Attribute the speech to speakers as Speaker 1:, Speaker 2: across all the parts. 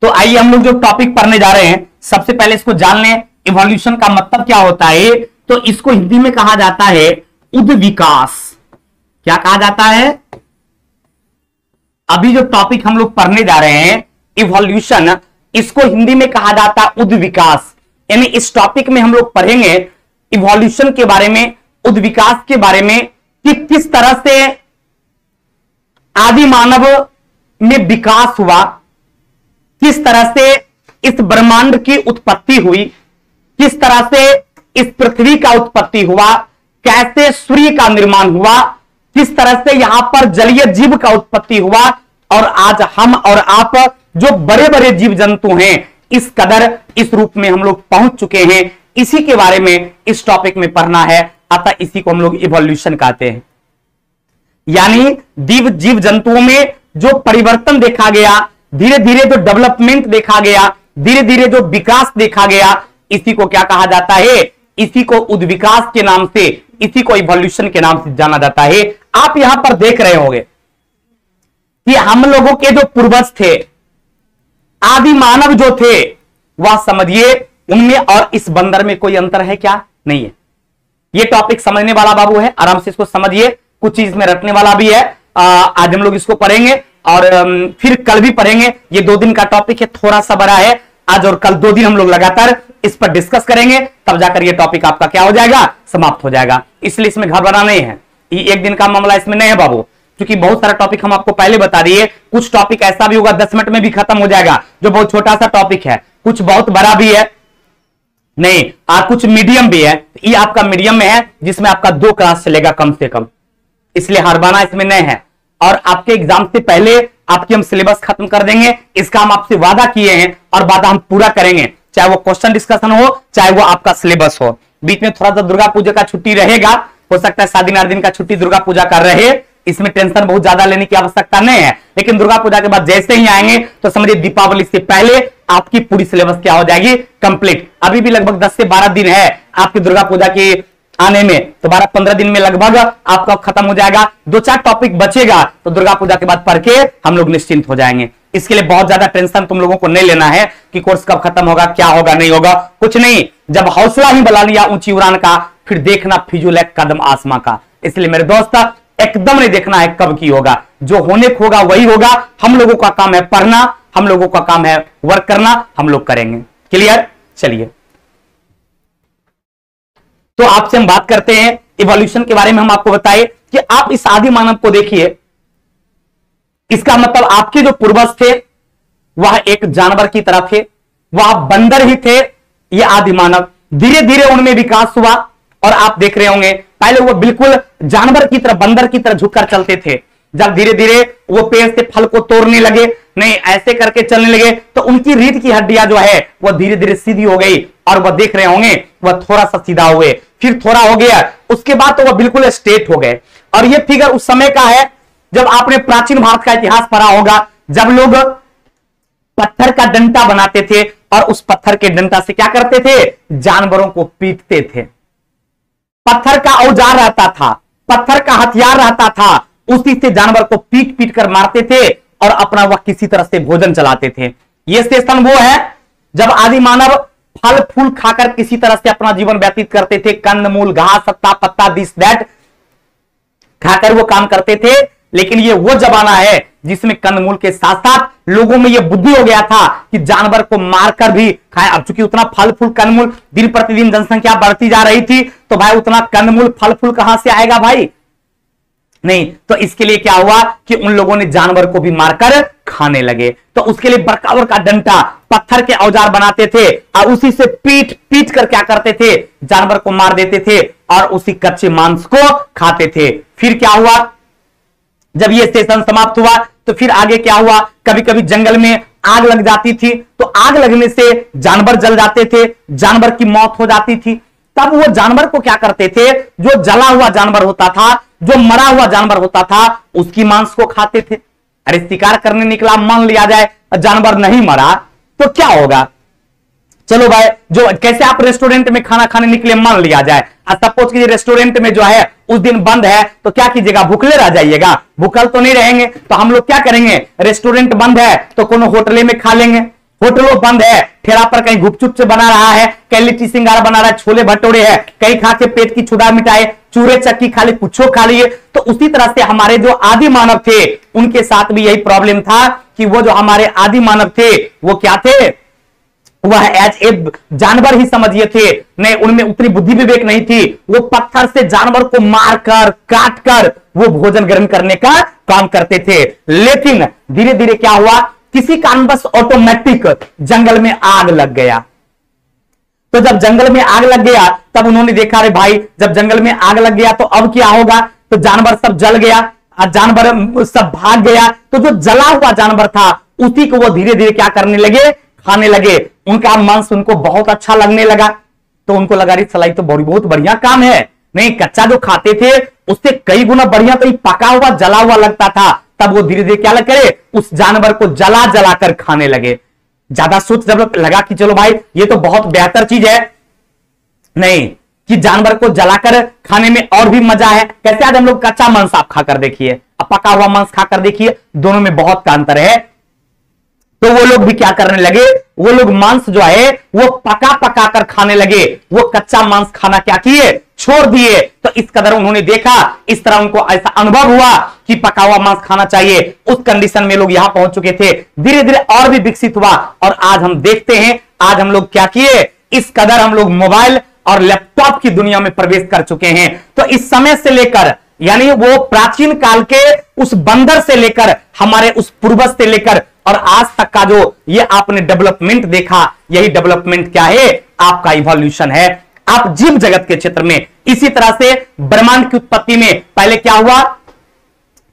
Speaker 1: तो आइए हम लोग जो टॉपिक पढ़ने जा रहे हैं, सबसे पहले इसको जान लें। इवोल्यूशन का मतलब क्या होता है? तो इसको हिंदी में कहा जाता है उद्विकास। क्या कहा जाता है? अभी जो टॉपिक हम लोग पढ़ने जा रहे हैं इवोल्यूशन, इसको हिंदी में कहा जाता है उद्विकास। यानी इस टॉपिक में हम लोग पढ़ेंगे इवोल्यूशन के बारे में, उद्विकास के बारे में, कि किस तरह से आदि मानव में विकास हुआ, किस तरह से इस ब्रह्मांड की उत्पत्ति हुई, किस तरह से इस पृथ्वी का उत्पत्ति हुआ, कैसे सूर्य का निर्माण हुआ, किस तरह से यहां पर जलीय जीव का उत्पत्ति हुआ, और आज हम और आप जो बड़े बड़े जीव जंतु हैं इस कदर इस रूप में हम लोग पहुंच चुके हैं, इसी के बारे में इस टॉपिक में पढ़ना है। अतः इसी को हम लोग इवोल्यूशन कहते हैं। यानी जीव जंतुओं में जो परिवर्तन देखा गया, धीरे धीरे जो डेवलपमेंट देखा गया, धीरे धीरे जो विकास देखा गया, इसी को क्या कहा जाता है? इसी को उद्विकास के नाम से, इसी को इवोल्यूशन के नाम से जाना जाता है। आप यहां पर देख रहे होंगे कि हम लोगों के जो पूर्वज थे, आदि मानव जो थे, वह समझिए उनमें और इस बंदर में कोई अंतर है क्या? नहीं है। ये टॉपिक समझने वाला बाबू है, आराम से इसको समझिए, कुछ चीज में रटने वाला भी है। आज हम लोग इसको पढ़ेंगे और फिर कल भी पढ़ेंगे। ये 2 दिन का टॉपिक है, थोड़ा सा बड़ा है। आज और कल 2 दिन हम लोग लगातार इस पर डिस्कस करेंगे, तब जाकर ये टॉपिक आपका क्या हो जाएगा? समाप्त हो जाएगा। इसलिए इसमें घबराना नहीं है, ये 1 दिन का मामला इसमें नहीं है बाबू, क्योंकि बहुत सारा टॉपिक हम आपको पहले बता दिए। कुछ टॉपिक ऐसा भी होगा 10 मिनट में भी खत्म हो जाएगा, जो बहुत छोटा सा टॉपिक है। कुछ बहुत बड़ा भी है, नहीं कुछ मीडियम भी है। ये आपका मीडियम में है, जिसमें आपका 2 क्लास चलेगा कम से कम, इसलिए हरबाना इसमें नहीं है। और आपके एग्जाम से पहले आपकी हम सिलेबस खत्म कर देंगे, इसका हम आपसे वादा किए हैं और वादा हम पूरा करेंगे, चाहे वो क्वेश्चन डिस्कशन हो, चाहे वो आपका सिलेबस हो। बीच में थोड़ा सा दुर्गा पूजा का छुट्टी रहेगा, हो सकता है 7 दिन 8 दिन का छुट्टी दुर्गा पूजा कर रहे, इसमें टेंशन बहुत ज्यादा लेने की आवश्यकता नहीं है। लेकिन दुर्गा पूजा के बाद जैसे ही आएंगे तो समझिए दीपावली से पहले आपकी पूरी सिलेबस क्या हो जाएगी? कंप्लीट। अभी भी लगभग 10 से 12 दिन है आपकी दुर्गा पूजा के आने में, तो 12-15 दिन में लगभग आपका खत्म हो जाएगा। 2-4 टॉपिक बचेगा, तो दुर्गा पूजा के बाद पढ़ के हम लोग निश्चिंत हो जाएंगे। इसके लिए बहुत ज्यादा टेंशन तुम लोगों को नहीं लेना है कि कोर्स कब खत्म होगा, क्या होगा, नहीं होगा, कुछ नहीं। जब हौसला ही बुला लिया ऊंची उड़ान का, फिर देखना फिजूल है कदम आसमां का। इसलिए मेरे दोस्त एकदम नहीं देखना है कब की होगा, जो होने को होगा वही होगा। हम लोगों का काम है पढ़ना, हम लोगों का काम है वर्क करना, हम लोग करेंगे। क्लियर? चलिए, तो आपसे हम बात करते हैं इवोल्यूशन के बारे में। हम आपको बताए कि आप इस आदि मानव को देखिए, इसका मतलब आपके जो पूर्वज थे वह एक जानवर की तरह थे, वह बंदर ही थे। ये आदि मानव धीरे धीरे उनमें विकास हुआ, और आप देख रहे होंगे पहले वो बिल्कुल जानवर की तरह, बंदर की तरह झुककर चलते थे। जब धीरे धीरे वो पेड़ से फल को तोड़ने लगे, नहीं ऐसे करके चलने लगे, तो उनकी रीढ़ की हड्डियां जो है वो धीरे धीरे सीधी हो गई, और वह देख रहे होंगे वह थोड़ा सा सीधा हुए, फिर थोड़ा हो गया, उसके बाद तो वह बिल्कुल स्ट्रेट हो गए। और ये फिगर उस समय का है जब आपने प्राचीन भारत का इतिहास पढ़ा होगा, जब लोग पत्थर का डंडा बनाते थे और उस पत्थर के डंडा से क्या करते थे? जानवरों को पीटते थे। पत्थर का औजार रहता था, पत्थर का हथियार रहता था, उसी से जानवर को पीट पीट कर मारते थे और अपना वह किसी तरह से भोजन चलाते थे। यह सेशन वो है जब आदि मानव फल फूल खाकर किसी तरह से अपना जीवन व्यतीत करते थे। कंद मूल घास सत्ता पत्ता दिस दैट खाकर वो काम करते थे। लेकिन ये वो जमाना है जिसमें कंदमूल के साथ साथ लोगों में ये बुद्धि हो गया था कि जानवर को मारकर भी खाएं। अब चूंकि उतना फल फूल कंदमूल, दिन प्रतिदिन जनसंख्या बढ़ती जा रही थी, तो भाई उतना कंदमूल फल फूल कहां से आएगा भाई? नहीं, तो इसके लिए क्या हुआ कि उन लोगों ने जानवर को भी मारकर खाने लगे। तो उसके लिए बड़का बड़का डंडा पत्थर के औजार बनाते थे और उसी से पीट पीट कर क्या करते थे? जानवर को मार देते थे और उसी कच्चे मांस को खाते थे। फिर क्या हुआ? जब ये सेशन समाप्त हुआ तो फिर आगे क्या हुआ? कभी कभी जंगल में आग लग जाती थी, तो आग लगने से जानवर जल जाते थे, जानवर की मौत हो जाती थी। तब वो जानवर को क्या करते थे? जो जला हुआ जानवर होता था, जो मरा हुआ जानवर होता था, उसकी मांस को खाते थे। अरे शिकार करने निकला, मान लिया जाए जानवर नहीं मरा तो क्या होगा? चलो भाई, जो कैसे आप रेस्टोरेंट में खाना खाने निकले, मान लिया जाए सपोज कीजिए रेस्टोरेंट में जो है उस दिन बंद है, तो क्या कीजिएगा? भूखले रह जाइएगा? भूखल तो नहीं रहेंगे। तो हम लोग क्या करेंगे? रेस्टोरेंट बंद है तो कोनो होटले में खा लेंगे, होटलों बंद है, ठेला पर कहीं गुपचुप से बना रहा है, कहीं लिट्टी सिंगारा बना रहा है, छोले भटूरे है, कहीं खा के पेट की क्षुधा मिटाए, चूरे चक्की खा ली, कुछो खा लिए। तो उसी तरह से हमारे जो आदि मानव थे उनके साथ भी यही प्रॉब्लम था कि वो जो हमारे आदि मानव थे वो क्या थे, वह एज ए जानवर ही समझिए थे, नहीं उनमें उतनी बुद्धि विवेक नहीं थी। वो पत्थर से जानवर को मारकर काटकर वो भोजन ग्रहण करने का काम करते थे। लेकिन धीरे धीरे क्या हुआ, किसी कारणवश ऑटोमेटिक जंगल में आग लग गया। तो जब जंगल में आग लग गया तब उन्होंने देखा, अरे भाई जब जंगल में आग लग गया तो अब क्या होगा, तो जानवर सब जल गया, जानवर सब भाग गया। तो जो जला हुआ जानवर था उसी को वो धीरे धीरे क्या करने लगे, खाने लगे। उनका मांस उनको बहुत अच्छा लगने लगा। तो उनको लगा रही सलाई तो बहुत बढ़िया काम है, नहीं कच्चा जो खाते थे उससे कई गुना बढ़िया तो पका हुआ जला हुआ लगता था। तब वो धीरे धीरे क्या करे, उस जानवर को जला जला कर खाने लगे। ज्यादा सोच जब लगा कि चलो भाई ये तो बहुत बेहतर चीज है, नहीं कि जानवर को जलाकर खाने में और भी मजा है। कैसे आज हम लोग कच्चा मांस आप खाकर देखिए, अब पका हुआ मांस खाकर देखिए, दोनों में बहुत का अंतर है। तो वो लोग भी क्या करने लगे, वो लोग मांस जो है वो पका पका कर खाने लगे, वो कच्चा मांस खाना क्या किए, छोड़ दिए। तो इस कदर उन्होंने देखा, इस तरह उनको ऐसा अनुभव हुआ कि पका हुआ मांस खाना चाहिए। उस कंडीशन में लोग यहां पहुंच चुके थे। धीरे धीरे और भी विकसित हुआ और आज हम देखते हैं, आज हम लोग क्या किए, इस कदर हम लोग मोबाइल और लैपटॉप की दुनिया में प्रवेश कर चुके हैं। तो इस समय से लेकर, यानी वो प्राचीन काल के उस बंदर से लेकर, हमारे उस पूर्वज से लेकर और आज तक का जो ये आपने डेवलपमेंट देखा, यही डेवलपमेंट क्या है, आपका इवोल्यूशन है। आप जीव जगत के क्षेत्र में इसी तरह से ब्रह्मांड की उत्पत्ति में पहले क्या हुआ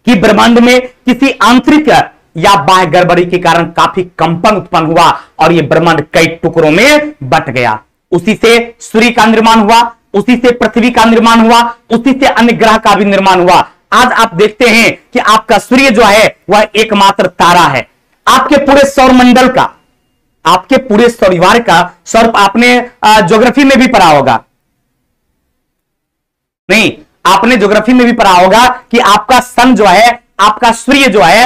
Speaker 1: कि ब्रह्मांड में किसी आंतरिक या बाह्य गड़बड़ी के कारण काफी कंपन उत्पन्न हुआ और यह ब्रह्मांड कई टुकड़ों में बट गया। उसी से सूर्य का निर्माण हुआ, उसी से पृथ्वी का निर्माण हुआ, उसी से अन्य ग्रह का भी निर्माण हुआ। आज आप देखते हैं कि आपका सूर्य जो है वह एकमात्र तारा है। आपके पूरे सौरमंडल का, आपके पूरे सौरवार का, सौर आपने ज्योग्राफी में भी पढ़ा होगा, नहीं आपने ज्योग्राफी में भी पढ़ा होगा कि आपका सन जो है, आपका सूर्य जो है,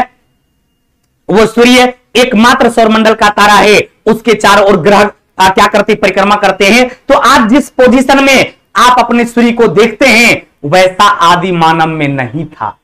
Speaker 1: वो सूर्य एकमात्र सौरमंडल का तारा है। उसके चारों ओर ग्रह क्या करते, परिक्रमा करते हैं। तो आज जिस पोजीशन में आप अपने सूर्य को देखते हैं वैसा आदि मानव में नहीं था।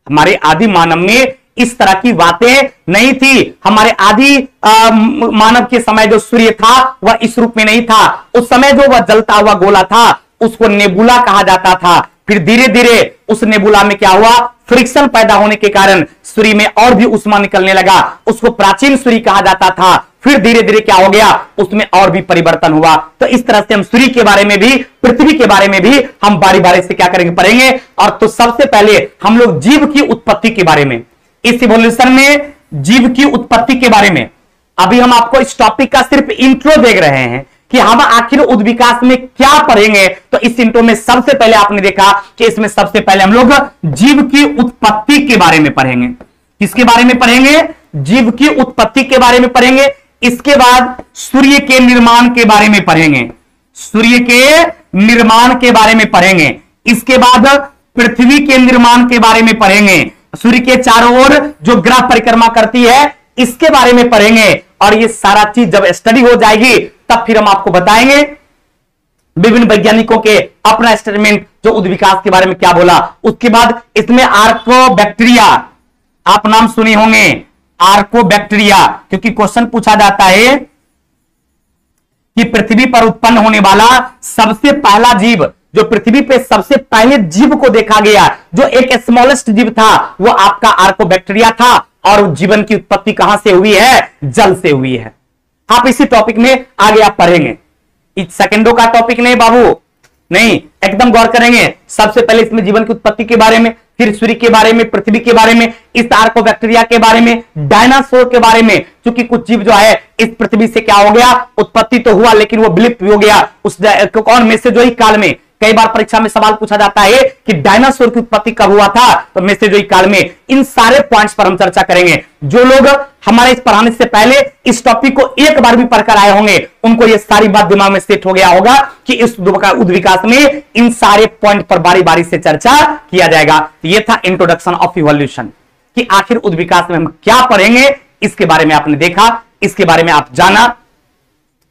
Speaker 1: हमारे आदि मानव में इस तरह की बातें नहीं थी। हमारे आदि मानव के समय जो सूर्य था वह इस रूप में नहीं था। उस समय जो वह जलता हुआ गोला था उसको नेबुला कहा जाता था। फिर धीरे धीरे उस नेबुला में क्या हुआ, फ्रिक्शन पैदा होने के कारण सूर्य में और भी उष्मा निकलने लगा, उसको प्राचीन सूर्य कहा जाता था। फिर धीरे धीरे क्या हो गया, उसमें और भी परिवर्तन हुआ। तो इस तरह से हम सूर्य के बारे में भी, पृथ्वी के बारे में भी हम बारी बारी से क्या करेंगे, पढ़ेंगे। और तो सबसे पहले हम लोग जीव की उत्पत्ति के बारे में, इस इवोल्यूशन में जीव की उत्पत्ति के बारे में अभी हम आपको इस टॉपिक का सिर्फ इंट्रो देख रहे हैं कि हम आखिर उद्विकास में क्या पढ़ेंगे। तो इस इंट्रो में सबसे पहले आपने देखा कि इसमें सबसे पहले हम लोग जीव की उत्पत्ति के बारे में पढ़ेंगे। किसके बारे में पढ़ेंगे, जीव की उत्पत्ति के बारे में पढ़ेंगे। इसके बाद सूर्य के निर्माण के बारे में पढ़ेंगे, सूर्य के निर्माण के बारे में पढ़ेंगे। इसके बाद पृथ्वी के निर्माण के बारे में पढ़ेंगे। सूर्य के चारों ओर जो ग्रह परिक्रमा करती है इसके बारे में पढ़ेंगे। और ये सारा चीज जब स्टडी हो जाएगी तब फिर हम आपको बताएंगे विभिन्न वैज्ञानिकों के अपना स्टेटमेंट जो उद्विकास के बारे में क्या बोला। उसके बाद इसमें आर्कोबैक्टीरिया, आप नाम सुने होंगे आर्कोबैक्टीरिया, क्योंकि क्वेश्चन पूछा जाता है कि पृथ्वी पर उत्पन्न होने वाला सबसे पहला जीव, जो पृथ्वी पे सबसे पहले जीव को देखा गया, जो एक स्मॉलेस्ट जीव था, वो आपका आर्कोबैक्टीरिया था। और जीवन की उत्पत्ति कहां से हुई है, जल से हुई है। आप इसी टॉपिक में आगे आप पढ़ेंगे, इस सेकंडों का टॉपिक नहीं बाबू, नहीं, एकदम गौर करेंगे। सबसे पहले इसमें जीवन की उत्पत्ति के बारे में, फिर सूर्य के बारे में, पृथ्वी के बारे में, इस आर्कोबैक्टीरिया के बारे में, डायनासोर के बारे में। क्योंकि कुछ जीव जो है इस पृथ्वी से क्या हो गया, उत्पत्ति तो हुआ लेकिन वो विलुप्त भी हो गया। उस कौन में से जो ही काल में, कई बार परीक्षा में सवाल पूछा जाता है कि डायनासोर की उत्पत्ति कब हुआ था, तो मेसेजोइक काल में। इन सारे पॉइंट्स पर हम चर्चा करेंगे। जो लोग हमारे इस पढ़ाने से पहले इस टॉपिक को एक बार भी पढ़कर आए होंगे उनको ये सारी बात दिमाग में सेट हो गया होगा कि इस उद्विकास में इन सारे पॉइंट पर बारी बारी से चर्चा किया जाएगा। ये था इंट्रोडक्शन ऑफ इवोल्यूशन कि आखिर उद्विकास में हम क्या पढ़ेंगे, इसके बारे में आपने देखा, इसके बारे में आप जाना।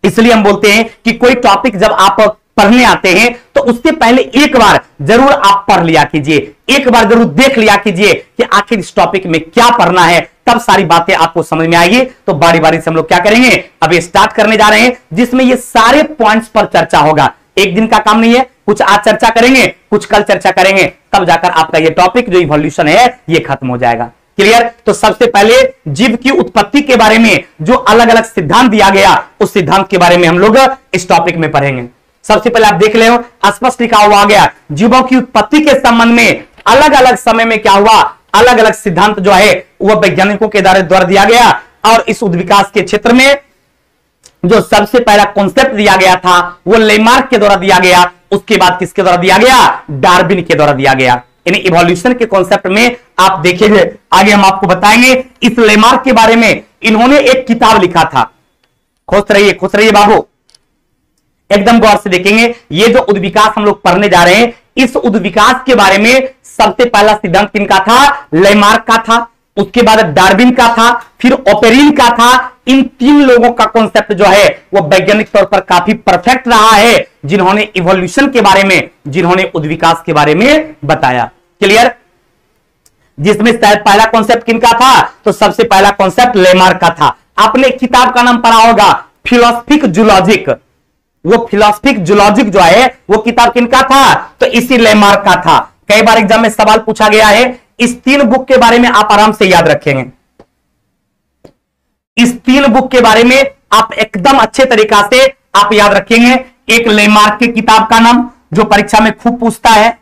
Speaker 1: इसलिए हम बोलते हैं कि कोई टॉपिक जब आप पढ़ने आते हैं तो उससे पहले एक बार जरूर आप पढ़ लिया कीजिए, एक बार जरूर देख लिया कीजिए कि आखिर इस टॉपिक में क्या पढ़ना है, तब सारी बातें आपको समझ में आएगी। तो बारी बारी से हम लोग क्या करेंगे, अभी स्टार्ट करने जा रहे हैं, जिसमें ये सारे पॉइंट्स पर चर्चा होगा। एक दिन का काम नहीं है, कुछ आज चर्चा करेंगे, कुछ कल चर्चा करेंगे, तब जाकर आपका ये टॉपिक जो इवोल्यूशन है ये खत्म हो जाएगा। क्लियर? तो सबसे पहले जीव की उत्पत्ति के बारे में जो अलग अलग सिद्धांत दिया गया, उस सिद्धांत के बारे में हम लोग इस टॉपिक में पढ़ेंगे। सबसे पहले आप देख ले, स्पष्ट लिखा हुआ आ गया, जीवों की उत्पत्ति के संबंध में अलग अलग समय में क्या हुआ, अलग अलग सिद्धांत जो है वह वैज्ञानिकों के द्वारा दिया गया। और इस उद्विकास के क्षेत्र में जो सबसे पहला कॉन्सेप्ट दिया गया था वो लेमार्क के द्वारा दिया गया। उसके बाद किसके द्वारा दिया गया, डार्विन के द्वारा दिया गया। यानी इवोल्यूशन के कॉन्सेप्ट में आप देखेंगे, आगे हम आपको बताएंगे। इस लेमार्क के बारे में इन्होंने एक किताब लिखा था, खुश रहिए बाबू, एकदम गौर से देखेंगे। ये जो उद्विकास हम लोग पढ़ने जा रहे हैं, इस उद्विकास के बारे में सबसे पहला सिद्धांत किनका था, लेमार्क का था, उसके बाद डार्विन का था, फिर ओपेरिन का था। इन तीन लोगों का कॉन्सेप्ट जो है वो वैज्ञानिक तौर पर काफी परफेक्ट रहा है, जिन्होंने इवोल्यूशन के बारे में, जिन्होंने उद्विकास के बारे में बताया। क्लियर? जिसमें शायद पहला कॉन्सेप्ट किनका था, तो सबसे पहला कॉन्सेप्ट लेमार्क का था। आपने किताब का नाम पढ़ा होगा, फिलोसफिक जूलॉजिक। वो फिलोसफिक जूलॉजिक जो है वो किताब किनका था, तो इसी लेमार्क का था। कई बार एग्जाम में सवाल पूछा गया है, इस तीन बुक के बारे में आप आराम से याद रखेंगे। इस तीन बुक के बारे में आप एकदम अच्छे तरीका से आप याद रखेंगे। एक लेमार्क की किताब का नाम जो परीक्षा में खूब पूछता है,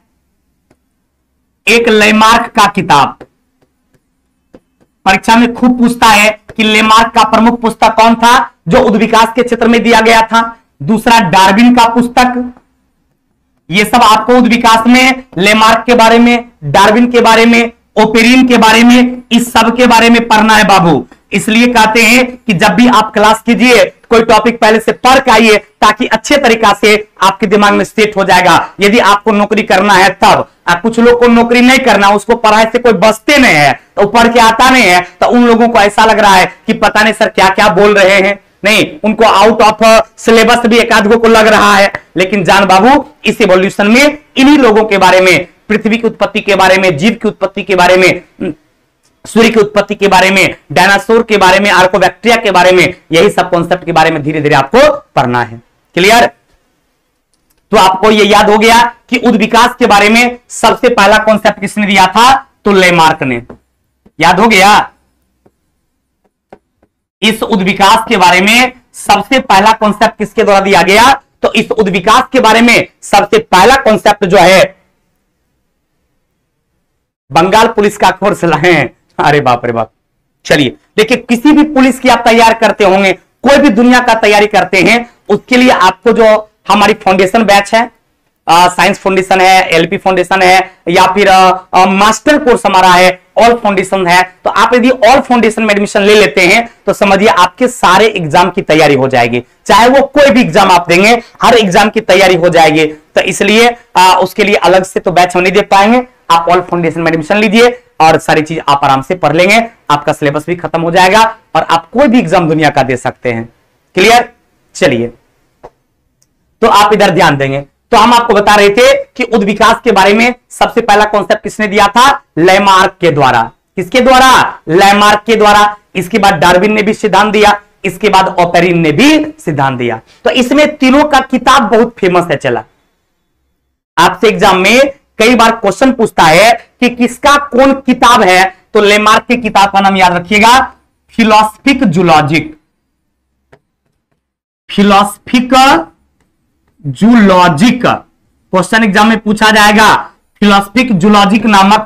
Speaker 1: एक लेमार्क का किताब परीक्षा में खूब पूछता है कि लेमार्क का प्रमुख पुस्तक कौन था जो उद्विकास के क्षेत्र में दिया गया था। दूसरा डार्विन का पुस्तक। ये सब आपको उद्विकास में लेमार्क के बारे में, डार्विन के बारे में, ओपेरिन के बारे में, इस सब के बारे में पढ़ना है बाबू। इसलिए कहते हैं कि जब भी आप क्लास कीजिए कोई टॉपिक पहले से पढ़ के आइए, ताकि अच्छे तरीका से आपके दिमाग में सेट हो जाएगा। यदि आपको नौकरी करना है तब, कुछ लोग को नौकरी नहीं करना, उसको पढ़ाई से कोई बचते नहीं है, तो पढ़ के आता नहीं है, तो उन लोगों को ऐसा लग रहा है कि पता नहीं सर क्या क्या बोल रहे हैं। नहीं, उनको आउट ऑफ सिलेबस भी एक आध को लग रहा है। लेकिन जान बाबू, इस इवोल्यूशन में इन्हीं लोगों के बारे में, पृथ्वी की उत्पत्ति के बारे में, जीव की उत्पत्ति के बारे में, सूर्य की उत्पत्ति के बारे में, डायनासोर के बारे में, आर्कोबैक्टीरिया के बारे में, यही सब कॉन्सेप्ट के बारे में धीरे धीरे आपको पढ़ना है। क्लियर? तो आपको यह याद हो गया कि उद्विकास के बारे में सबसे पहला कॉन्सेप्ट किसने दिया था, तो लेमार्क ने। याद हो गया? इस उद्विकास के बारे में सबसे पहला कॉन्सेप्ट किसके द्वारा दिया गया, तो इस उद्विकास के बारे में सबसे पहला कॉन्सेप्ट जो है बंगाल पुलिस का कोर्स लाए। अरे बाप रे बाप। चलिए देखिए, किसी भी पुलिस की आप तैयार करते होंगे, कोई भी दुनिया का तैयारी करते हैं, उसके लिए आपको जो हमारी फाउंडेशन बैच है, साइंस फाउंडेशन है, एलपी फाउंडेशन है, या फिर मास्टर कोर्स हमारा है, ऑल फाउंडेशन है, तो आप यदि ऑल फाउंडेशन में एडमिशन ले लेते हैं तो समझिए आपके सारे एग्जाम की तैयारी हो जाएगी। चाहे वो कोई भी एग्जाम आप देंगे, हर एग्जाम की तैयारी हो जाएगी। तो इसलिए उसके लिए अलग से तो बैच हम नहीं दे पाएंगे। आप ऑल फाउंडेशन में एडमिशन लीजिए और सारी चीज आप आराम से पढ़ लेंगे, आपका सिलेबस भी खत्म हो जाएगा और आप कोई भी एग्जाम दुनिया का दे सकते हैं। क्लियर? चलिए, तो आप इधर ध्यान देंगे। तो हम आपको बता रहे थे कि उद्विकास के बारे में सबसे पहला कॉन्सेप्ट किसने दिया था, लेमार्क के द्वारा। किसके द्वारा? लेमार्क के द्वारा। इसके बाद डार्विन ने भी सिद्धांत दिया, इसके बाद ओपेरिन ने भी सिद्धांत दिया। तो इसमें तीनों का किताब बहुत फेमस है। चला, आपसे एग्जाम में कई बार क्वेश्चन पूछता है कि किसका कौन किताब है, तो लेमार्क की किताब का नाम याद रखिएगा, philosophic zoologic. Philosophic zoologic question exam में पूछा जाएगा। फिलोसफिक जूलॉजिक नामक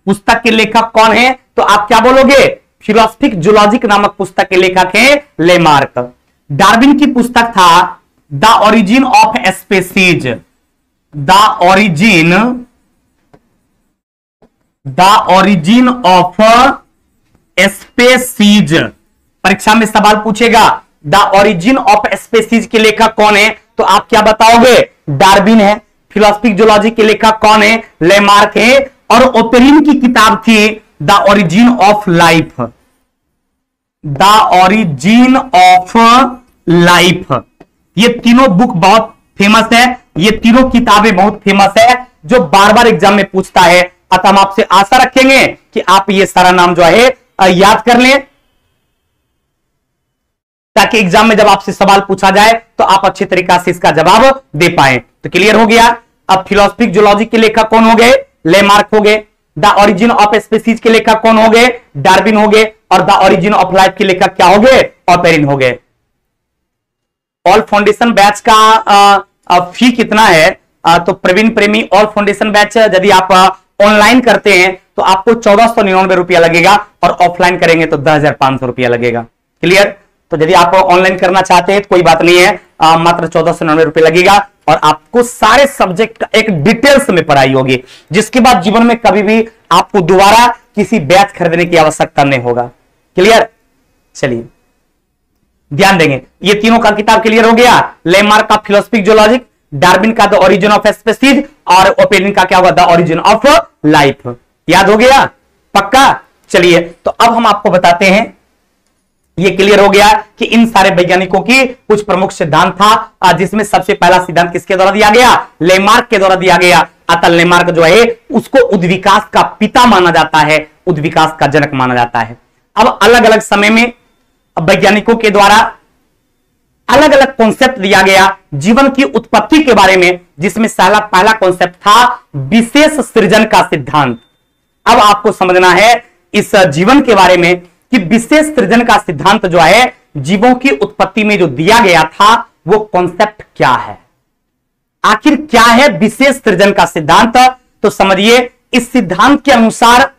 Speaker 1: पुस्तक के लेखक कौन है, तो आप क्या बोलोगे, फिलोसफिक जूलॉजिक नामक पुस्तक के लेखक है लेमार्क। डार्विन की पुस्तक था the origin of species. The origin of species. परीक्षा में सवाल पूछेगा द ओरिजिन ऑफ स्पीसीज के लेखक कौन है, तो आप क्या बताओगे, डार्विन है। फिलोसफिक जूलॉजी के लेखक कौन है, लेमार्क है। और ओपेरिन की किताब थी the origin of life. The origin of life. ये तीनों बुक बहुत फेमस है, ये तीनों किताबें बहुत फेमस है, जो बार बार एग्जाम में पूछता है। अतः हम आपसे आशा रखेंगे कि आप ये सारा नाम जो है याद कर लें, ताकि एग्जाम में जब आपसे सवाल पूछा जाए तो आप अच्छे तरीका से इसका जवाब दे पाए। तो क्लियर हो गया। अब फिलोसफिक जूलॉजी के लेखक कौन हो गए? लेमार्क हो गए। द ओरिजिन ऑफ स्पीसीज के लेखक कौन हो गए? डार्विन हो गए। और द ओरिजिन ऑफ लाइफ के लेखक क्या हो गए? ऑपेरिन हो गए। ऑल फाउंडेशन बैच का फी कितना है? तो प्रवीण प्रेमी ऑल फाउंडेशन बैच यदि आप ऑनलाइन करते हैं तो आपको 1499 रुपया लगेगा, और ऑफलाइन करेंगे तो 10,500 रुपया लगेगा। क्लियर? तो यदि आप ऑनलाइन करना चाहते हैं तो कोई बात नहीं है, मात्र 1499 रुपये लगेगा, और आपको सारे सब्जेक्ट का एक डिटेल्स में पढ़ाई होगी, जिसके बाद जीवन में कभी भी आपको दोबारा किसी बैच खरीदने की आवश्यकता नहीं होगा। क्लियर? चलिए ध्यान देंगे। ये तीनों का किताब क्लियर हो गया। लेमार्क का फिलोसफिक जूलॉजी, डार्विन का द ओरिजिन ऑफ स्पीसीज, और ओपेरिन का क्या होगा? The origin of life. याद हो गया? पक्का? चलिए तो अब हम आपको बताते हैं, ये क्लियर हो गया कि इन सारे वैज्ञानिकों की कुछ प्रमुख सिद्धांत था, जिसमें सबसे पहला सिद्धांत किसके द्वारा दिया गया? लेमार्क के द्वारा दिया गया। अतः लेमार्क जो है उसको उद्विकास का पिता माना जाता है, उद्विकास का जनक माना जाता है। अब अलग अलग समय में वैज्ञानिकों के द्वारा अलग अलग कॉन्सेप्ट दिया गया जीवन की उत्पत्ति के बारे में, जिसमें पहला कॉन्सेप्ट था विशेष सृजन का सिद्धांत। अब आपको समझना है इस जीवन के बारे में कि विशेष सृजन का सिद्धांत जो है जीवों की उत्पत्ति में जो दिया गया था वो कॉन्सेप्ट क्या है, आखिर क्या है विशेष सृजन का सिद्धांत। तो समझिए, इस सिद्धांत के अनुसार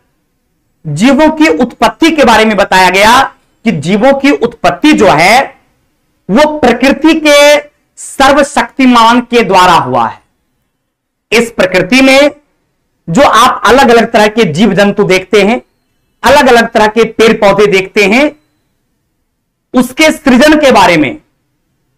Speaker 1: जीवों की उत्पत्ति के बारे में बताया गया कि जीवों की उत्पत्ति जो है वो प्रकृति के सर्वशक्तिमान के द्वारा हुआ है। इस प्रकृति में जो आप अलग अलग तरह के जीव जंतु देखते हैं, अलग अलग तरह के पेड़ पौधे देखते हैं, उसके सृजन के बारे में,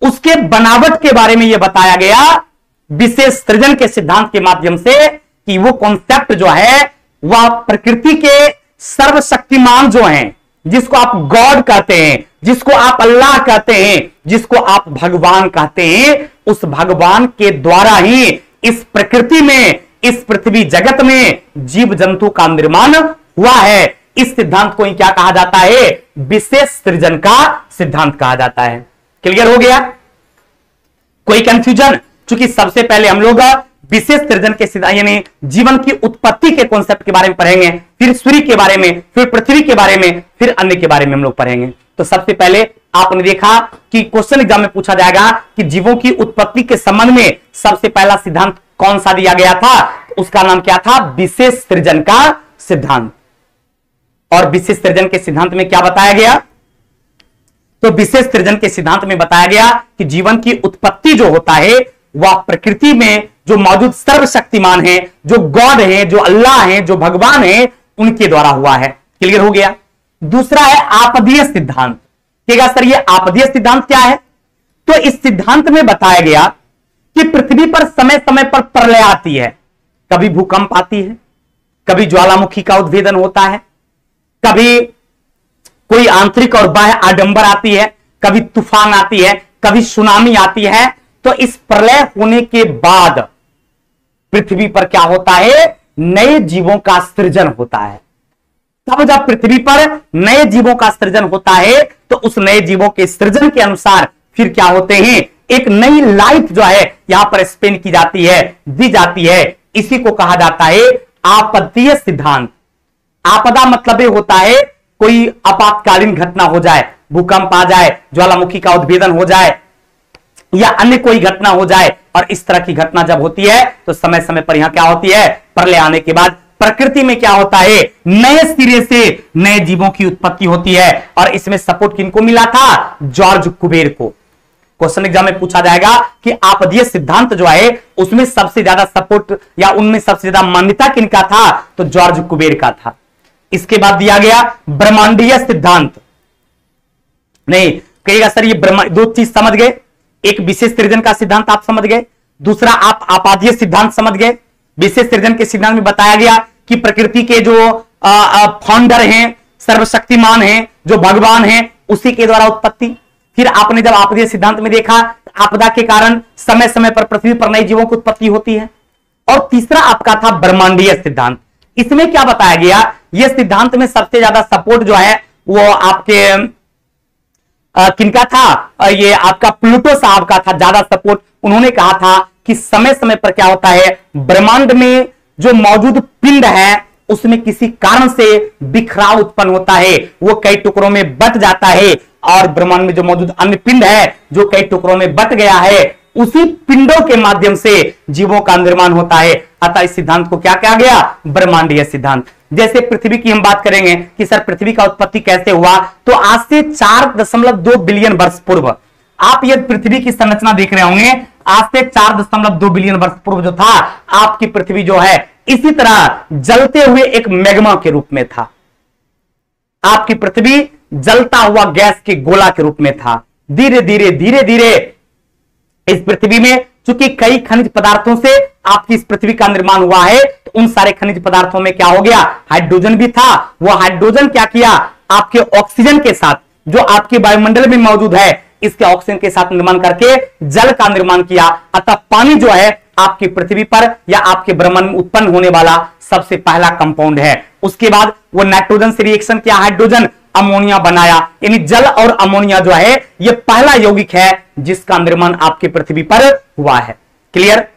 Speaker 1: उसके बनावट के बारे में यह बताया गया विशेष सृजन के सिद्धांत के माध्यम से, कि वो कॉन्सेप्ट जो है वह प्रकृति के सर्वशक्तिमान जो हैं, जिसको आप गॉड कहते हैं, जिसको आप अल्लाह कहते हैं, जिसको आप भगवान कहते हैं, उस भगवान के द्वारा ही इस प्रकृति में, इस पृथ्वी जगत में जीव जंतु का निर्माण हुआ है। इस सिद्धांत को ही क्या कहा जाता है? विशेष सृजन का सिद्धांत कहा जाता है। क्लियर हो गया? कोई कंफ्यूजन? चूंकि सबसे पहले हम लोग विशेष सृजन के सिद्धांत यानी जीवन की उत्पत्ति के कॉन्सेप्ट के बारे में पढ़ेंगे, फिर सूर्य के बारे में, फिर पृथ्वी के बारे में, फिर अन्य के बारे में हम लोग पढ़ेंगे। तो सबसे पहले आपने देखा कि क्वेश्चन एग्जाम में पूछा जाएगा कि जीवों की उत्पत्ति के संबंध में सबसे पहला सिद्धांत कौन सा दिया गया था? उसका नाम क्या था? विशेष सृजन का सिद्धांत। और विशेष सृजन के सिद्धांत में क्या बताया गया? तो विशेष सृजन के सिद्धांत में बताया गया कि जीवन की उत्पत्ति जो होता है वह प्रकृति में जो मौजूद सर्वशक्तिमान है, जो गॉड है, जो अल्लाह है, जो भगवान है, उनके द्वारा हुआ है। क्लियर हो गया? दूसरा है आपदीय सिद्धांत। क्या सर, ये आपदीय सिद्धांत क्या है? तो इस सिद्धांत में बताया गया कि पृथ्वी पर समय समय पर प्रलय आती है, कभी भूकंप आती है, कभी ज्वालामुखी का उद्भेदन होता है, कभी कोई आंतरिक और बाह्य आडंबर आती है, कभी तूफान आती है, कभी सुनामी आती है। तो इस प्रलय होने के बाद पृथ्वी पर क्या होता है? नए जीवों का सृजन होता है। तब जब पृथ्वी पर नए जीवों का सृजन होता है तो उस नए जीवों के सृजन के अनुसार फिर क्या होते हैं? एक नई लाइफ जो है यहां पर स्पेन की जाती है, दी जाती है। इसी को कहा जाता है आपदीय सिद्धांत। आपदा मतलब ये होता है कोई आपातकालीन घटना हो जाए, भूकंप आ जाए, ज्वालामुखी का उद्भेदन हो जाए, या अन्य कोई घटना हो जाए। और इस तरह की घटना जब होती है तो समय समय पर यहां क्या होती है? प्रलय आने के बाद प्रकृति में क्या होता है? नए सिरे से नए जीवों की उत्पत्ति होती है। और इसमें सपोर्ट किनको मिला था? जॉर्ज कुबेर को। क्वेश्चन एग्जाम में पूछा जाएगा कि आपदीय सिद्धांत जो है उसमें सबसे ज्यादा सपोर्ट या उनमें सबसे ज्यादा मान्यता किनका था? तो जॉर्ज कुबेर का था। इसके बाद दिया गया ब्रह्मांडीय सिद्धांत। नहीं कहिएगा सर, ये दो चीज समझ गए, एक विशेष सृजन का सिद्धांत आप समझ गए, दूसरा आप आपदीय सिद्धांत समझ गए। विशेष सृजन के सिद्धांत में बताया गया कि प्रकृति के जो फाउंडर हैं, सर्वशक्तिमान हैं, जो भगवान हैं, उसी के द्वारा उत्पत्ति। फिर आपने जब आपदीय सिद्धांत में देखा, आपदा के कारण समय समय पर पृथ्वी पर नए जीवों की उत्पत्ति होती है। और तीसरा आपका था ब्रह्मांडीय सिद्धांत। इसमें क्या बताया गया, यह सिद्धांत में सबसे ज्यादा सपोर्ट जो है वो आपके किनका था, ये आपका प्लूटो साहब का था ज्यादा सपोर्ट। उन्होंने कहा था कि समय समय पर क्या होता है, ब्रह्मांड में जो मौजूद पिंड है उसमें किसी कारण से बिखराव उत्पन्न होता है, वो कई टुकड़ों में बट जाता है, और ब्रह्मांड में जो मौजूद अन्य पिंड है जो कई टुकड़ों में बट गया है, उसी पिंडों के माध्यम से जीवों का निर्माण होता है। अतः इस सिद्धांत को क्या कहा गया, ब्रह्मांडीय सिद्धांत। जैसे पृथ्वी की हम बात करेंगे कि सर पृथ्वी का उत्पत्ति कैसे हुआ, तो आज से 4.2 बिलियन वर्ष पूर्व, आप यदि पृथ्वी की संरचना देख रहे होंगे, आज से 4.2 बिलियन वर्ष पूर्व जो था आपकी पृथ्वी जो है इसी तरह जलते हुए एक मैग्मा के रूप में था। आपकी पृथ्वी जलता हुआ गैस के गोला के रूप में था। धीरे धीरे धीरे धीरे इस पृथ्वी में चूंकि कई खनिज पदार्थों से आपकी इस पृथ्वी का निर्माण हुआ है, तो उन सारे खनिज पदार्थों में क्या हो गया, हाइड्रोजन भी था। वो हाइड्रोजन क्या किया, आपके ऑक्सीजन के साथ जो आपके वायुमंडल में मौजूद है, इसके ऑक्सीजन के साथ निर्माण करके जल का निर्माण किया। अतः पानी जो है आपकी पृथ्वी पर या आपके ब्रह्मांड में उत्पन्न होने वाला सबसे पहला कंपाउंड है। उसके बाद वो नाइट्रोजन से रिएक्शन किया, हाइड्रोजन अमोनिया बनाया, यानी जल और अमोनिया जो है ये पहला यौगिक है जिसका निर्माण आपकी पृथ्वी पर हुआ है। क्लियर।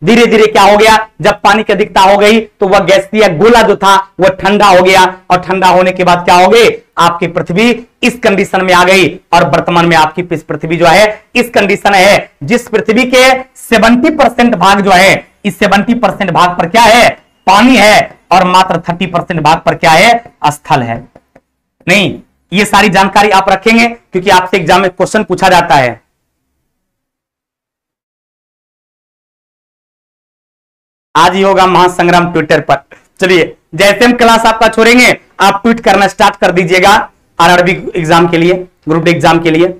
Speaker 1: धीरे धीरे क्या हो गया, जब पानी की अधिकता हो गई तो वह गैसीय गोला जो था वह ठंडा हो गया, और ठंडा होने के बाद क्या हो गई, आपकी पृथ्वी इस कंडीशन में आ गई। और वर्तमान में आपकी पृथ्वी जो है इस कंडीशन है, जिस पृथ्वी के 70% भाग जो है, इस 70% भाग पर क्या है, पानी है, और मात्र 30% भाग पर क्या है, स्थल है। नहीं, ये सारी जानकारी आप रखेंगे क्योंकि आपसे एग्जाम में क्वेश्चन पूछा जाता है। आज ही होगा महासंग्राम ट्विटर पर। चलिए, जैसे हम क्लास आपका छोड़ेंगे आप ट्वीट करना स्टार्ट कर दीजिएगा आरआरबी एग्जाम के लिए, ग्रुप डी एग्जाम के लिए।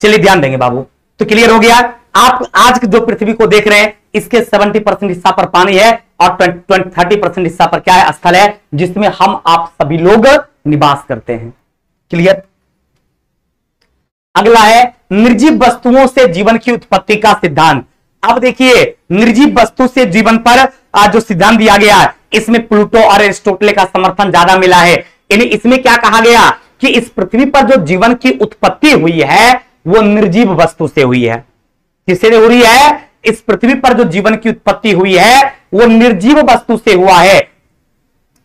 Speaker 1: चलिए ध्यान देंगे बाबू। तो क्लियर हो गया, आप आज जो पृथ्वी को देख रहे हैं इसके 70% हिस्सा पर पानी है और 30% हिस्सा पर क्या है, स्थल है, जिसमें हम आप सभी लोग निवास करते हैं। क्लियर। अगला है निर्जीव वस्तुओं से जीवन की उत्पत्ति का सिद्धांत। अब देखिए, निर्जीव वस्तु से जीवन पर जो सिद्धांत दिया गया है, इसमें प्लूटो और एरिस्टोटल का समर्थन ज्यादा मिला है। यानी इसमें क्या कहा गया कि इस पृथ्वी पर जो जीवन की उत्पत्ति हुई है वो निर्जीव वस्तु से हुई है। किससे हो रही है, इस पृथ्वी पर जो जीवन की उत्पत्ति हुई है वो निर्जीव वस्तु से हुआ है।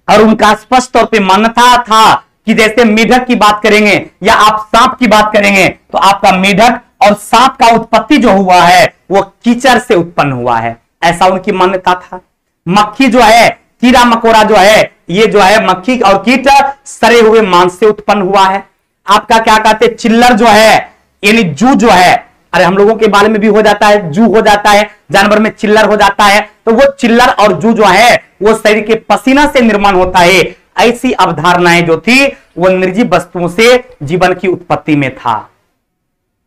Speaker 1: और उनका स्पष्ट तौर पे मान्यता था कि जैसे मेढक की बात करेंगे या आप सांप की बात करेंगे, तो आपका मेढक और सांप का उत्पत्ति जो हुआ है वो कीचड़ से उत्पन्न हुआ है, ऐसा उनकी मान्यता था। मक्खी जो है, कीड़ा मकोड़ा जो है, ये जो है मक्खी और कीट सड़े हुए मांस से उत्पन्न हुआ है। आपका क्या कहते हैं, चिल्लर जो है, यानी जू जो है, अरे हम लोगों के बारे में भी हो जाता है, जू हो जाता है, जानवर में चिल्लर हो जाता है, तो वो चिल्लर और जू जो है वो शरीर के पसीना से निर्माण होता है। ऐसी अवधारणाएं जो थी वो निर्जीव वस्तुओं से जीवन की उत्पत्ति में था,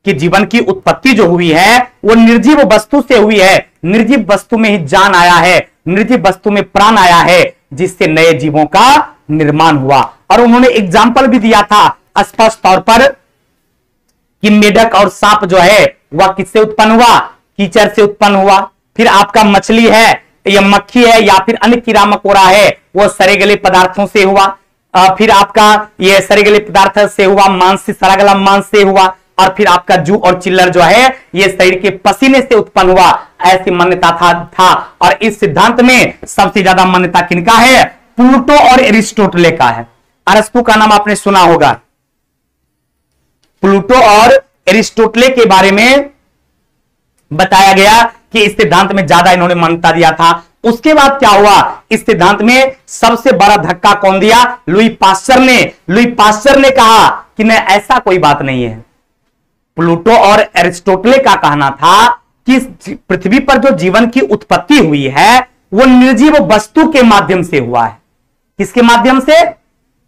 Speaker 1: कि जीवन की उत्पत्ति जो हुई है वो निर्जीव वस्तु से हुई है। निर्जीव वस्तु में ही जान आया है, निर्जीव वस्तु में प्राण आया है, जिससे नए जीवों का निर्माण हुआ। और उन्होंने एग्जाम्पल भी दिया था स्पष्ट तौर पर कि मेढक और सांप जो है वह किससे उत्पन्न हुआ, कीचड़ से उत्पन्न हुआ। फिर आपका मछली है या मक्खी है या फिर अन्य कीड़ा मकोड़ा है, वो सड़े गले पदार्थों से हुआ। फिर आपका ये सड़े गले पदार्थ से हुआ, मांस से, सड़ा गला मांस से हुआ। और फिर आपका जू और चिल्लर जो है ये शरीर के पसीने से उत्पन्न हुआ, ऐसी मान्यता था। और इस सिद्धांत में सबसे ज्यादा मान्यता किनका है, प्लूटो और एरिस्टोटल का है। अरस्तु का नाम आपने सुना होगा। प्लूटो और एरिस्टोटल के बारे में बताया गया कि इस सिद्धांत में ज्यादा इन्होंने मान्यता दिया था। उसके बाद क्या हुआ, इस सिद्धांत में सबसे बड़ा धक्का कौन दिया, लुई पास्चर ने। लुई पास्चर ने कहा कि नहीं, ऐसा कोई बात नहीं है। प्लूटो और एरिस्टोटल का कहना था कि पृथ्वी पर जो जीवन की उत्पत्ति हुई है वो निर्जीव वस्तु के माध्यम से हुआ है। किसके माध्यम से,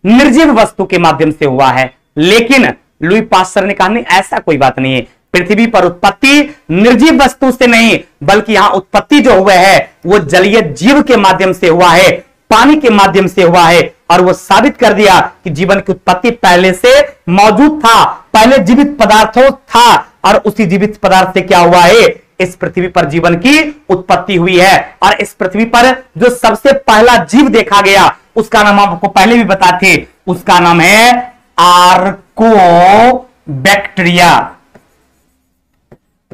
Speaker 1: निर्जीव वस्तु के माध्यम से हुआ है। लेकिन लुई पास्चर ने कहा नहीं, ऐसा कोई बात नहीं है। पृथ्वी पर उत्पत्ति निर्जीव वस्तु से नहीं, बल्कि यहां उत्पत्ति जो हुआ है वो जलीय जीव के माध्यम से हुआ है, पानी के माध्यम से हुआ है। और वो साबित कर दिया कि जीवन की उत्पत्ति पहले से मौजूद था, पहले जीवित पदार्थों था और उसी जीवित पदार्थ से क्या हुआ है, इस पृथ्वी पर जीवन की उत्पत्ति हुई है। और इस पृथ्वी पर जो सबसे पहला जीव देखा गया उसका नाम आपको पहले भी बता थे, उसका नाम है आर्कोबैक्टीरिया।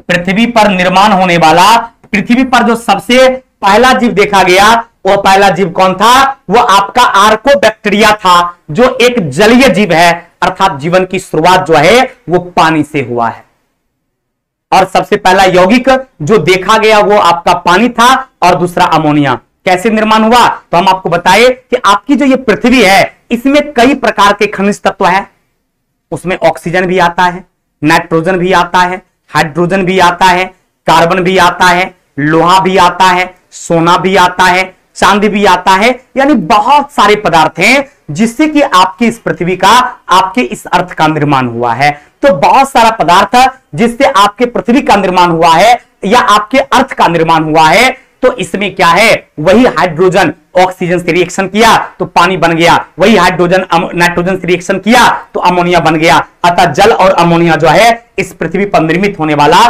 Speaker 1: पृथ्वी पर निर्माण होने वाला, पृथ्वी पर जो सबसे पहला जीव देखा गया वो पहला जीव कौन था, वो आपका आर्कोबैक्टीरिया था, जो एक जलीय जीव है, अर्थात जीवन की शुरुआत जो है वो पानी से हुआ है। और सबसे पहला यौगिक जो देखा गया वो आपका पानी था और दूसरा अमोनिया। कैसे निर्माण हुआ, तो हम आपको बताए कि आपकी जो ये पृथ्वी है इसमें कई प्रकार के खनिज तत्व है, उसमें ऑक्सीजन भी आता है, नाइट्रोजन भी आता है, हाइड्रोजन भी आता है, कार्बन भी आता है, लोहा भी आता है, सोना भी आता है, चांदी भी आता है, यानी बहुत सारे पदार्थ हैं जिससे कि आपकी इस पृथ्वी का, आपके इस अर्थ का निर्माण हुआ है। तो बहुत सारा पदार्थ जिससे आपके पृथ्वी का निर्माण हुआ है या आपके अर्थ का निर्माण हुआ है, तो इसमें क्या है, वही हाइड्रोजन ऑक्सीजन से रिएक्शन किया तो पानी बन गया, वही हाइड्रोजन नाइट्रोजन से रिएक्शन किया तो अमोनिया बन गया। अतः जल और अमोनिया जो है इस पृथ्वी पर निर्मित होने वाला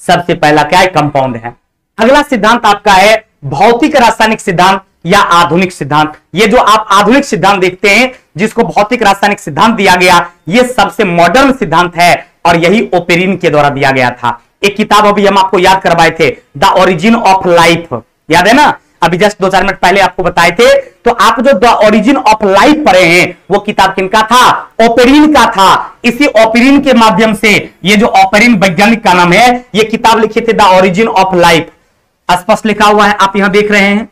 Speaker 1: सबसे पहला क्या है, कंपाउंड है। अगला सिद्धांत आपका है भौतिक रासायनिक सिद्धांत या आधुनिक सिद्धांत। ये जो आप आधुनिक सिद्धांत देखते हैं जिसको भौतिक रासायनिक सिद्धांत दिया गया, ये सबसे मॉडर्न सिद्धांत है और यही ओपेरिन के द्वारा दिया गया था। एक किताब अभी हम आपको याद करवाए थे, द ओरिजिन ऑफ लाइफ, याद है ना, अभी जस्ट 2-4 मिनट पहले आपको बताए थे। तो आप जो द ओरिजिन ऑफ लाइफ पढ़े हैं वो किताब किनका था, ओपेरिन का था। इसी ओपेरिन के माध्यम से, ये जो ओपेरिन वैज्ञानिक का नाम है, ये किताब लिखे थे द ओरिजिन ऑफ लाइफ, स्पष्ट लिखा हुआ है, आप यहां देख रहे हैं।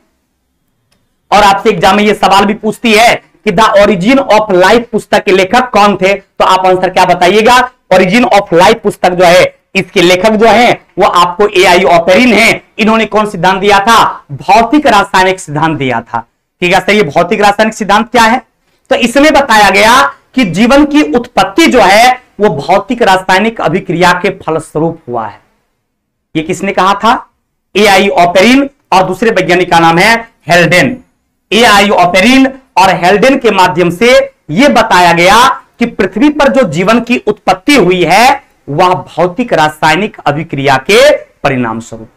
Speaker 1: और आपसे एग्जाम में ये सवाल भी पूछती है कि द ओरिजिन ऑफ लाइफ पुस्तक के लेखक कौन थे, तो आप आंसर क्या बताइएगा, ओरिजिन ऑफ लाइफ पुस्तक जो है इसके लेखक जो है वो आपको एआई ओपेरिन है। इन्होंने कौन सिद्धांत दिया था, भौतिक रासायनिक सिद्धांत दिया था। ठीक है, ये भौतिक रासायनिक सिद्धांत क्या है, तो इसमें बताया गया कि जीवन की उत्पत्ति जो है वो भौतिक रासायनिक अभिक्रिया के फलस्वरूप हुआ है। ये किसने कहा था, एआई ओपेरिन, और दूसरे वैज्ञानिक का नाम है हेल्डेन। एआई ओपेरिन और हेल्डेन के माध्यम से यह बताया गया कि पृथ्वी पर जो जीवन की उत्पत्ति हुई है वह भौतिक रासायनिक अभिक्रिया के परिणाम स्वरूप,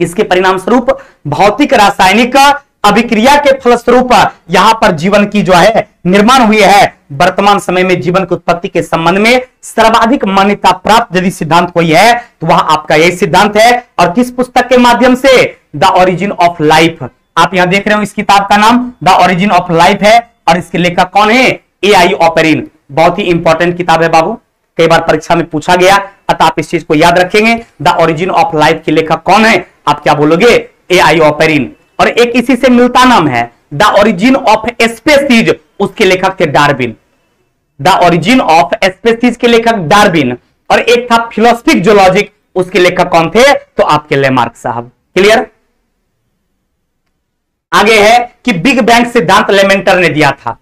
Speaker 1: इसके परिणाम स्वरूप भौतिक रासायनिक अभिक्रिया के फलस्वरूप यहां पर जीवन की जो है निर्माण हुई है। वर्तमान समय में जीवन की उत्पत्ति के संबंध में सर्वाधिक मान्यता प्राप्त यदि सिद्धांत कोई है तो वह आपका यही सिद्धांत है। और किस पुस्तक के माध्यम से, द ओरिजिन ऑफ लाइफ। आप यहां देख रहे हो इस किताब का नाम द ओरिजिन ऑफ लाइफ है और इसके लेखक कौन है, एआई ओपेरिन। बहुत ही इंपॉर्टेंट किताब है बाबू, कई बार परीक्षा में पूछा गया, अतः आप इस चीज को याद रखेंगे। द ओरिजिन ऑफ लाइफ के लेखक कौन है, आप क्या बोलोगे, एआई ओपेरिन। और एक इसी से मिलता नाम है द ओरिजिन ऑफ स्पीसीज, उसके लेखक थे Darwin. The origin of species के लेखक डार्विन। और एक था फिलोसफिक जूलॉजिक, उसके लेखक कौन थे, तो आपके लेमार्क साहब। क्लियर। आगे है कि बिग बैंग सिद्धांत लेमेंटर ने दिया था।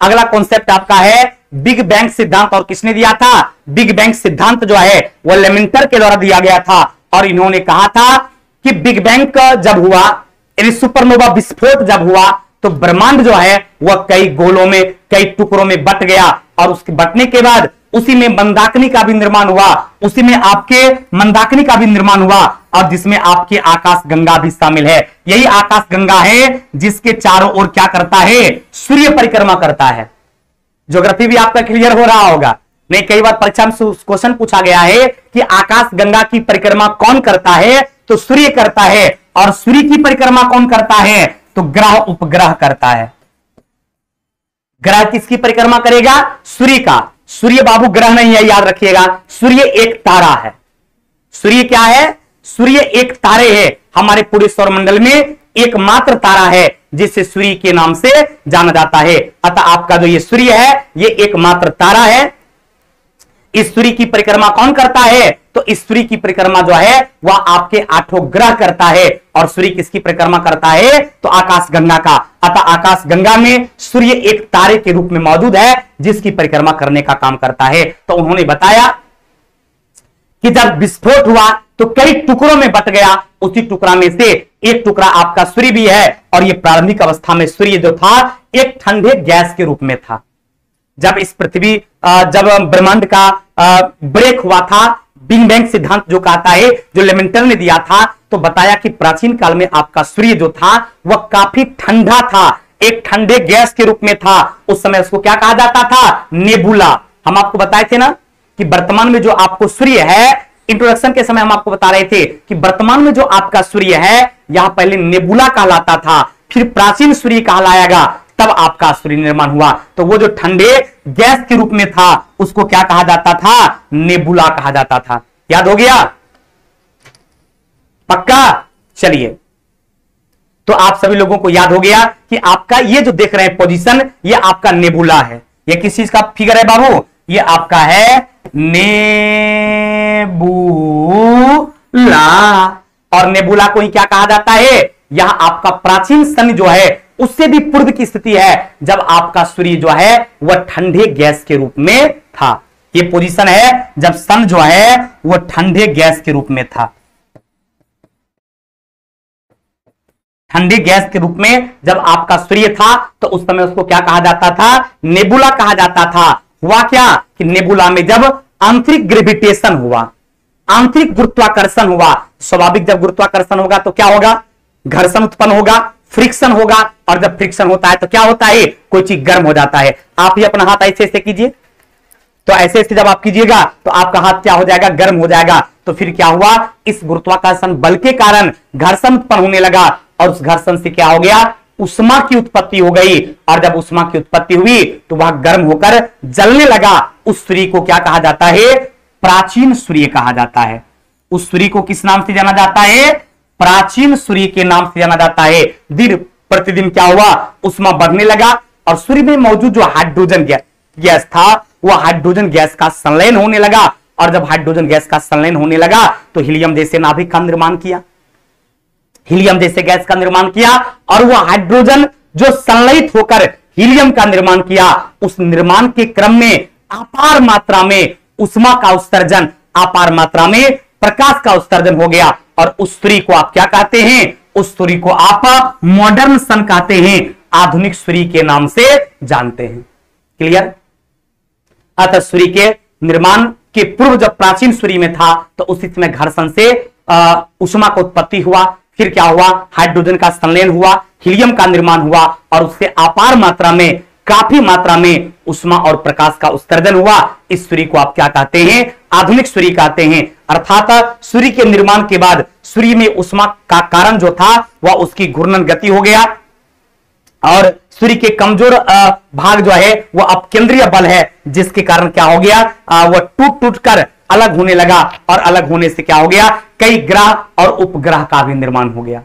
Speaker 1: अगला कॉन्सेप्ट आपका है बिग बैंग सिद्धांत, और किसने दिया था, बिग बैंग सिद्धांत जो है वह लेमेंटर के द्वारा दिया गया था। और इन्होंने कहा था कि बिग बैंग का जब हुआ, सुपरनोवा विस्फोट जब हुआ, तो ब्रह्मांड जो है वह कई गोलों में, कई टुकड़ों में बट गया। और उसके बटने के बाद उसी में मंदाकिनी का भी निर्माण हुआ, उसी में आपके मंदाकिनी का भी निर्माण हुआ, और जिसमें आपके आकाश गंगा भी शामिल है। यही आकाश गंगा है जिसके चारों ओर क्या करता है, सूर्य परिक्रमा करता है। ज्योग्राफी भी आपका क्लियर हो रहा होगा। नहीं, कई बार परीक्षा में क्वेश्चन पूछा गया है कि आकाश गंगा की परिक्रमा कौन करता है, तो सूर्य करता है। और सूर्य की परिक्रमा कौन करता है, तो ग्रह उपग्रह करता है। ग्रह किसकी परिक्रमा करेगा, सूर्य का। सूर्य बाबू ग्रह नहीं है, याद रखिएगा, सूर्य एक तारा है। सूर्य क्या है, सूर्य एक तारे है, हमारे पूरे सौरमंडल में एकमात्र तारा है जिसे सूर्य के नाम से जाना जाता है। अतः आपका जो ये सूर्य है ये एकमात्र तारा है। इस सूर्य की परिक्रमा कौन करता है, तो इस सूर्य की परिक्रमा जो है वह आपके 8 ग्रह करता है। और सूर्य किसकी परिक्रमा करता है, तो आकाश गंगा का। अतः आकाश गंगा में सूर्य एक तारे के रूप में मौजूद है जिसकी परिक्रमा करने का काम करता है। तो उन्होंने बताया कि जब विस्फोट हुआ तो कई टुकड़ों में बट गया, उसी टुकड़ा में से एक टुकड़ा आपका सूर्य भी है। और यह प्रारंभिक अवस्था में सूर्य जो था एक ठंडे गैस के रूप में था। जब इस पृथ्वी जब ब्रह्मांड का ब्रेक हुआ था, बिग बैंग सिद्धांत जो कहता है, जो लेमेंटल ने दिया था, तो बताया कि प्राचीन काल में आपका सूर्य जो था वह काफी ठंडा था, एक ठंडे गैस के रूप में था। उस समय उसको क्या कहा जाता था? नेबुला। हम आपको बताए थे ना कि वर्तमान में जो आपको सूर्य है, इंट्रोडक्शन के समय हम आपको बता रहे थे कि वर्तमान में जो आपका सूर्य है यहां पहले नेबुला कहलाता था, फिर प्राचीन सूर्य कहलाएगा, तब आपका सूर्य निर्माण हुआ। तो वो जो ठंडे गैस के रूप में था उसको क्या कहा जाता था? नेबुला कहा जाता था। याद हो गया? पक्का? चलिए, तो आप सभी लोगों को याद हो गया कि आपका ये जो देख रहे हैं पोजीशन, ये आपका नेबुला है। ये किस चीज का फिगर है बाबू? ये आपका है नेबुला। और नेबुला को ही क्या कहा जाता है? यह आपका प्राचीन सन जो है उससे भी पूर्व की स्थिति है, जब आपका सूर्य जो है वह ठंडे गैस के रूप में था। ये पोजीशन है जब सन जो है वह ठंडे गैस के रूप में था। ठंडे गैस के रूप में जब आपका सूर्य था तो उस समय उसको क्या कहा जाता था? नेबुला कहा जाता था। हुआ क्या कि नेबुला में जब आंतरिक ग्रेविटेशन हुआ, आंतरिक गुरुत्वाकर्षण हुआ, स्वाभाविक जब गुरुत्वाकर्षण होगा तो क्या होगा? घर्षण उत्पन्न होगा, फ्रिक्शन होगा, और जब फ्रिक्शन होता है तो क्या होता है? कोई चीज गर्म हो जाता है। आप ही अपना हाथ ऐसे ऐसे कीजिए, तो ऐसे ऐसे जब आप कीजिएगा तो आपका हाथ क्या हो जाएगा? गर्म हो जाएगा। तो फिर क्या हुआ? इस गुरुत्वाकर्षण बल के कारण घर्षण उत्पन्न होने लगा, और उस घर्षण से क्या हो गया? उष्मा की उत्पत्ति हो गई। और जब उष्मा की उत्पत्ति हुई तो वह गर्म होकर जलने लगा। उस सूर्य को क्या कहा जाता है? प्राचीन सूर्य कहा जाता है। उस सूर्य को किस नाम से जाना जाता है? प्राचीन सूर्य के नाम से जाना जाता है। दिन प्रतिदिन क्या हुआ? उष्मा बढ़ने लगा, और सूर्य में मौजूद जो हाइड्रोजन गैस था वह हाइड्रोजन गैस का संलयन होने लगा। और जब हाइड्रोजन गैस का संलयन होने लगा तो हीलियम जैसे नाभिक का निर्माण किया, हीलियम जैसे गैस का निर्माण किया, और वह हाइड्रोजन जो संलयित होकर हीलियम का निर्माण किया, उस निर्माण के क्रम में अपार मात्रा में उष्मा का उत्सर्जन, अपार मात्रा में प्रकाश का उत्सर्जन हो गया। और उस सूर्य को आप क्या कहते हैं? उस सूर्य को आप मॉडर्न सन कहते हैं, आधुनिक सूर्य के नाम से जानते हैं। क्लियर? अतः सूर्य के निर्माण के पूर्व जब प्राचीन सूर्य में था तो उसी समय घर्षण से उष्मा का उत्पत्ति हुआ, फिर क्या हुआ? हाइड्रोजन का संलयन हुआ, हीलियम का निर्माण हुआ, और उससे अपार मात्रा में, काफी मात्रा में उष्मा और प्रकाश का उत्सर्जन हुआ। इस सूर्य को आप क्या कहते हैं? आधुनिक सूर्य कहते हैं। अर्थात सूर्य के निर्माण के बाद सूर्य में उष्मा का कारण जो था वह उसकी घूर्णन गति हो गया, और सूर्य के कमजोर भाग जो है वह अपकेंद्रीय बल है, जिसके कारण क्या हो गया? वह टूट टूट कर अलग होने लगा, और अलग होने से क्या हो गया? कई ग्रह और उपग्रह का भी निर्माण हो गया।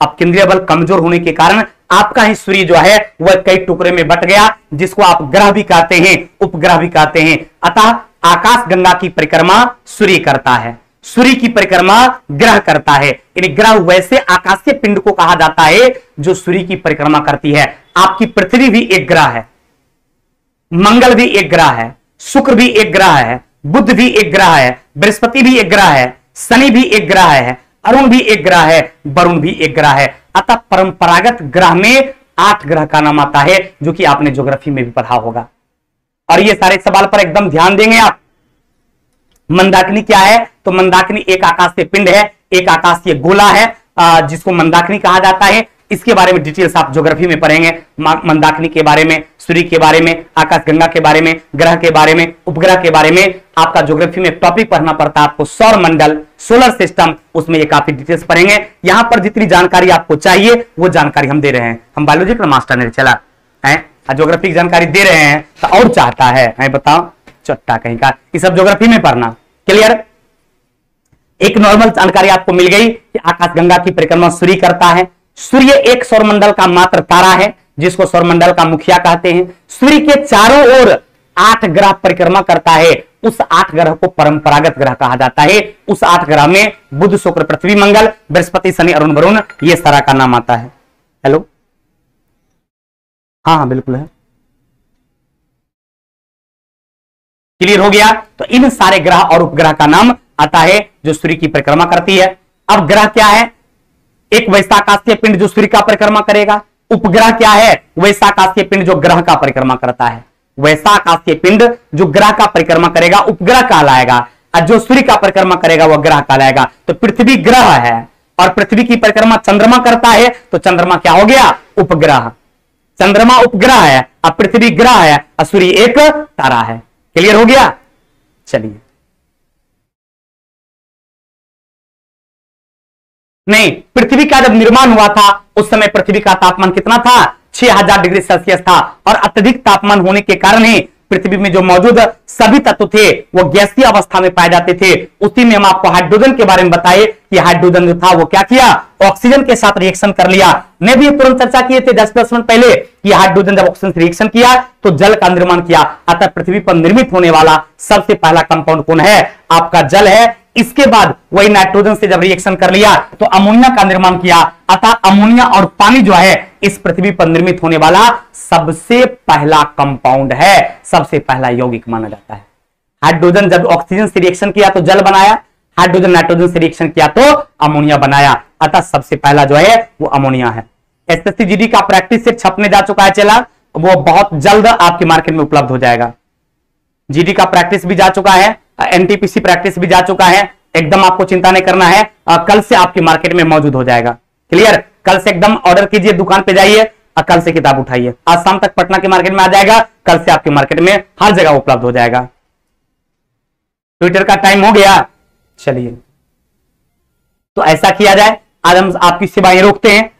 Speaker 1: अपकेंद्रीय बल कमजोर होने के कारण आपका ही सूर्य जो है वह कई टुकड़े में बट गया, जिसको आप ग्रह भी कहते हैं, उपग्रह भी कहते हैं। अतः आकाश गंगा की परिक्रमा सूर्य करता है, सूर्य की परिक्रमा ग्रह करता है। यानी ग्रह वैसे आकाशीय पिंड को कहा जाता है जो सूर्य की परिक्रमा करती है। आपकी पृथ्वी भी एक ग्रह है, मंगल भी एक ग्रह है, शुक्र भी एक ग्रह है, बुध भी एक ग्रह है, बृहस्पति भी एक ग्रह है, शनि भी एक ग्रह है, अरुण भी एक ग्रह है, वरुण भी एक ग्रह है। अतः परंपरागत ग्रह में 8 ग्रह का नाम आता है, जो कि आपने ज्योग्राफी में भी पढ़ा होगा। और ये सारे सवाल पर एकदम ध्यान देंगे आप। मंदाकिनी क्या है? तो मंदाकिनी एक आकाशीय पिंड है, एक आकाशीय गोला है, जिसको मंदाकिनी कहा जाता है। इसके बारे में डिटेल्स आप ज्योग्राफी में पढ़ेंगे, मंदाकिनी के बारे में, सूर्य के बारे में, आकाश गंगा के बारे में, ग्रह के बारे में, उपग्रह के बारे में। आपका ज्योग्राफी में टॉपिक पढ़ना पड़ता है आपको सौर मंडल, सोलर सिस्टम, उसमें ये काफी डिटेल्स पढ़ेंगे। यहां पर जितनी जानकारी आपको चाहिए वो जानकारी हम दे रहे हैं। हम बायोलॉजी का मास्टर नहीं चला है, ज्योग्राफी की जानकारी दे रहे हैं तो और चाहता है बताओ चट्टा कहीं का, ये सब ज्योग्राफी में पढ़ना। क्लियर? एक नॉर्मल जानकारी आपको मिल गई कि आकाश गंगा की परिक्रमा सूर्य करता है। सूर्य एक सौरमंडल का मात्र तारा है, जिसको सौरमंडल का मुखिया कहते हैं। सूर्य के चारों ओर 8 ग्रह परिक्रमा करता है। उस 8 ग्रह को परंपरागत ग्रह कहा जाता है। उस 8 ग्रह में बुध, शुक्र, पृथ्वी, मंगल, बृहस्पति, शनि, अरुण, वरुण, ये सारा का नाम आता है। हेलो, हाँ बिल्कुल है। क्लियर हो गया? तो इन सारे ग्रह और उपग्रह का नाम आता है जो सूर्य की परिक्रमा करती है। अब ग्रह क्या है? एक वैसा आकाशीय पिंड जो सूर्य का परिक्रमा करेगा। उपग्रह क्या है? वैसा आकाशीय पिंड जो ग्रह का परिक्रमा करता है। वैसा आकाशीय पिंड जो ग्रह का परिक्रमा करेगा उपग्रह कहलाएगा, और जो सूर्य का परिक्रमा करेगा वह ग्रह कहलाएगा। तो पृथ्वी ग्रह है और पृथ्वी की परिक्रमा चंद्रमा करता है, तो चंद्रमा क्या हो गया? उपग्रह। चंद्रमा उपग्रह है, अब पृथ्वी ग्रह है और सूर्य एक तारा है। क्लियर हो गया? चलिए, नहीं, पृथ्वी का जब निर्माण हुआ था उस समय पृथ्वी का तापमान कितना था? 6000 डिग्री सेल्सियस था, और अत्यधिक तापमान होने के कारण ही पृथ्वी में जो मौजूद सभी तत्व थे वो गैसीय अवस्था में पाए जाते थे। उसी में हम आपको हाइड्रोजन के बारे में बताए कि हाइड्रोजन जो था वो क्या किया? ऑक्सीजन के साथ रिएक्शन कर लिया। ने भी तुरंत चर्चा किए थे 10 मिनट पहले कि हाइड्रोजन जब ऑक्सीजन से रिएक्शन किया तो जल का निर्माण किया। अतः पृथ्वी पर निर्मित होने वाला सबसे पहला कंपाउंड कौन है? आपका जल है। इसके बाद वही नाइट्रोजन से जब रिएक्शन कर लिया तो अमोनिया का निर्माण किया। अतः अमोनिया और पानी जो है इस पृथ्वी पर निर्मित होने वाला सबसे पहला कंपाउंड है, सबसे पहला यौगिक माना जाता है। हाइड्रोजन जब ऑक्सीजन से रिएक्शन किया तो जल बनाया, हाइड्रोजन नाइट्रोजन से रिएक्शन किया तो अमोनिया बनाया। अतः सबसे पहला जो है वो अमोनिया है। एसएससी जीडी का प्रैक्टिस सेट छपने जा चुका है चला, वो बहुत जल्द आपके मार्केट में उपलब्ध हो जाएगा। जीडी का प्रैक्टिस भी जा चुका है, एनटीपीसी प्रैक्टिस भी जा चुका है। एकदम आपको चिंता नहीं करना है, कल से आपके मार्केट में मौजूद हो जाएगा। क्लियर? कल से एकदम ऑर्डर कीजिए, दुकान पे जाइए और कल से किताब उठाइए। आज शाम तक पटना के मार्केट में आ जाएगा, कल से आपके मार्केट में हर जगह उपलब्ध हो जाएगा। ट्विटर का टाइम हो गया, चलिए तो ऐसा किया जाए, आज हम आपकी सेवाएं रोकते हैं।